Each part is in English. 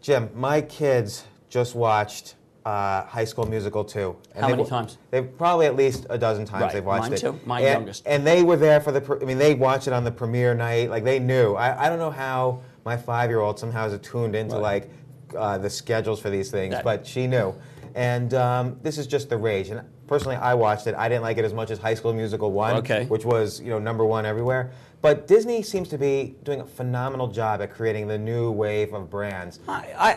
Jim, my kids just watched High School Musical 2. And How many times? They've probably at least a dozen times Right. they've watched Mine it. too. My youngest. And they were there for they watched it on the premiere night. Like, they knew. I don't know how my 5-year-old somehow is tuned into, like, the schedules for these things, but she knew. And this is just the rage. And personally, I watched it. I didn't like it as much as High School Musical 1, which was, #1 everywhere. But Disney seems to be doing a phenomenal job at creating the new wave of brands.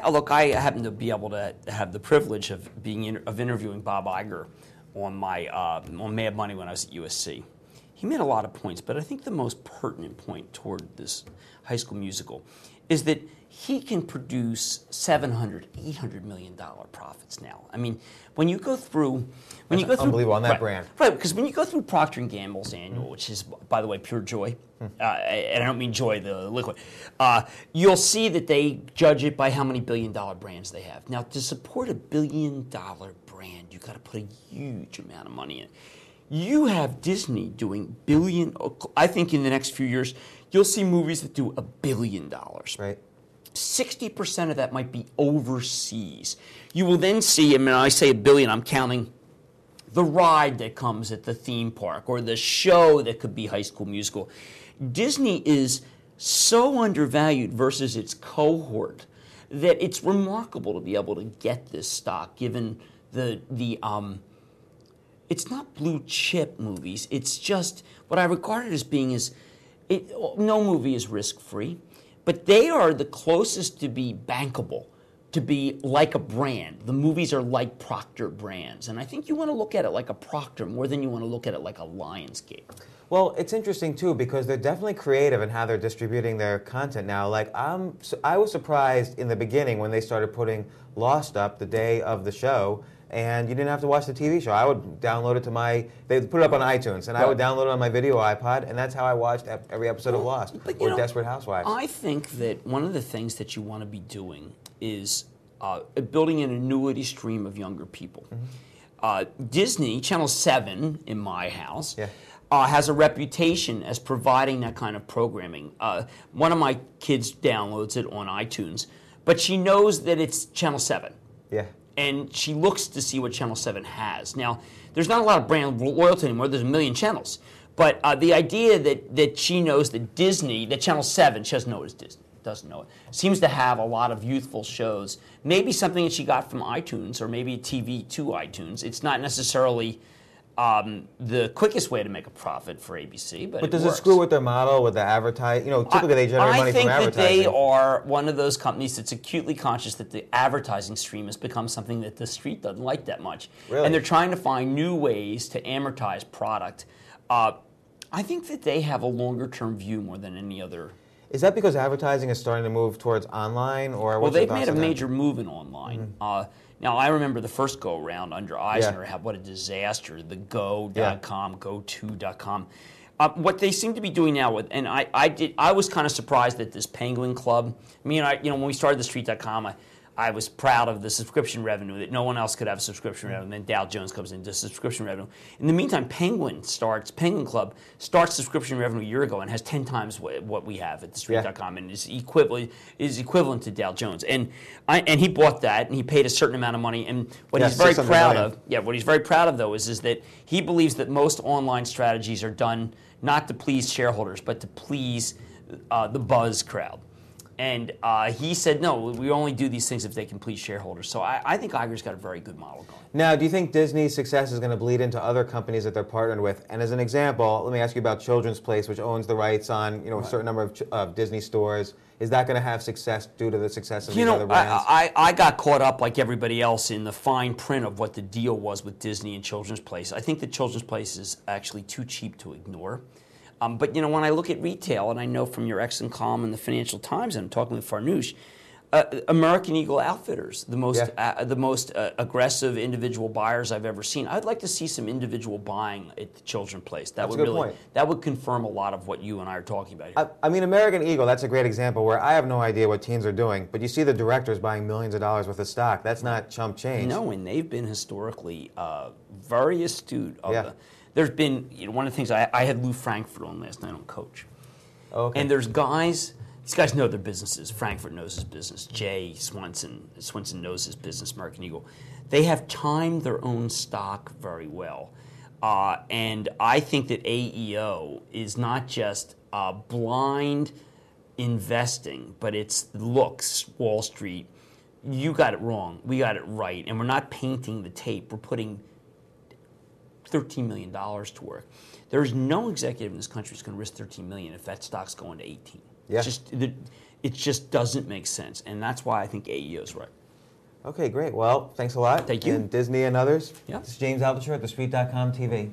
Look, I happen to be able to have the privilege of interviewing Bob Iger on Mad Money when I was at USC. He made a lot of points, but I think the most pertinent point toward this High School Musical is that he can produce $700, $800 million profits now. I mean, when you go through, unbelievable on that brand, right? Because when you go through Procter & Gamble's annual, which is, by the way, pure joy, and I don't mean joy the liquid, you'll see that they judge it by how many billion-dollar brands they have. Now, to support a billion-dollar brand, you got to put a huge amount of money in. You have Disney doing I think in the next few years, you'll see movies that do $1 billion. Right. 60% of that might be overseas. You will then see, when I say $1 billion, I'm counting the ride that comes at the theme park or the show that could be High School Musical. Disney is so undervalued versus its cohort that it's remarkable to be able to get this stock given it's not blue chip movies. It's just what I regard it as being no movie is risk-free, but they are the closest to be bankable, to be like a brand. The movies are like Procter brands, and I think you want to look at it like a Procter more than you want to look at it like a Lionsgate. Well, it's interesting too because they're definitely creative in how they're distributing their content now. Like I was surprised in the beginning when they started putting Lost up the day of the show. And you didn't have to watch the TV show. I would download it they put it up on iTunes, and I would download it on my video iPod, and that's how I watched every episode of Lost or Desperate Housewives. I think that one of the things that you want to be doing is building an annuity stream of younger people. Disney, Channel 7 in my house, has a reputation as providing that kind of programming. One of my kids downloads it on iTunes, but she knows that it's Channel 7. Yeah. And she looks to see what Channel 7 has. Now, there's not a lot of brand loyalty anymore. There's 1 million channels. But the idea that she knows that that Channel 7, she doesn't know it is Disney, doesn't know it, seems to have a lot of youthful shows. Maybe something that she got from iTunes or maybe TV to iTunes. It's not necessarily the quickest way to make a profit for ABC, but does it works. It screw with their model, with the advertising? Typically they generate money from advertising. I think that they are one of those companies that's acutely conscious that the advertising stream has become something that the street doesn't like that much. Really? And they're trying to find new ways to amortize product. I think that they have a longer-term view more than any other. Is that because advertising is starting to move towards online? Well, they've made a major move in online. Now, I remember the first go-around under Eisner, what a disaster, the go.com, go2.com. What they seem to be doing now, I was kind of surprised at this Penguin Club. When we started the street.com, I was proud of the subscription revenue, that no one else could have subscription revenue, and then Dow Jones comes into subscription revenue. In the meantime, Penguin Club starts subscription revenue a year ago and has 10 times what we have at the street.com and is equivalent to Dow Jones. And he bought that and he paid a certain amount of money. And what he's very proud of though is that he believes that most online strategies are done not to please shareholders, but to please the buzz crowd. And he said, no, we only do these things if they can please shareholders. So I think Iger's got a very good model going. Now, do you think Disney's success is going to bleed into other companies that they're partnered with? And as an example, let me ask you about Children's Place, which owns the rights on a certain number of Disney stores. Is that going to have success due to the success of these other brands? I got caught up, like everybody else, in the fine print of what the deal was with Disney and Children's Place. I think that Children's Place is actually too cheap to ignore. But when I look at retail, and I know from your excellent column in the Financial Times, and I'm talking with Farnoosh, American Eagle Outfitters, the most aggressive individual buyers I've ever seen. I'd like to see some individual buying at the Children's Place. That's a good point. That would confirm a lot of what you and I are talking about here. American Eagle, that's a great example where I have no idea what teens are doing, but you see the directors buying millions of dollars worth of stock. That's not chump change. No, and they've been historically very astute. There's been, one of the things, I had Lou Frankfurt on last night on Coach. Okay. And there's guys these guys know their businesses. Frankfurt knows his business. Jay Swenson knows his business, American Eagle. They have timed their own stock very well. And I think that AEO is not just blind investing, but it's looks, Wall Street. You got it wrong. We got it right. And we're not painting the tape. We're putting $13 million to work. There's no executive in this country who's going to risk $13 million if that stock's going to 18. Yeah. It just doesn't make sense. And that's why I think AEO is right. Okay, great. Well, thanks a lot. Thank you. And Disney and others. Yeah. This is James Altucher at TheStreet.com TV.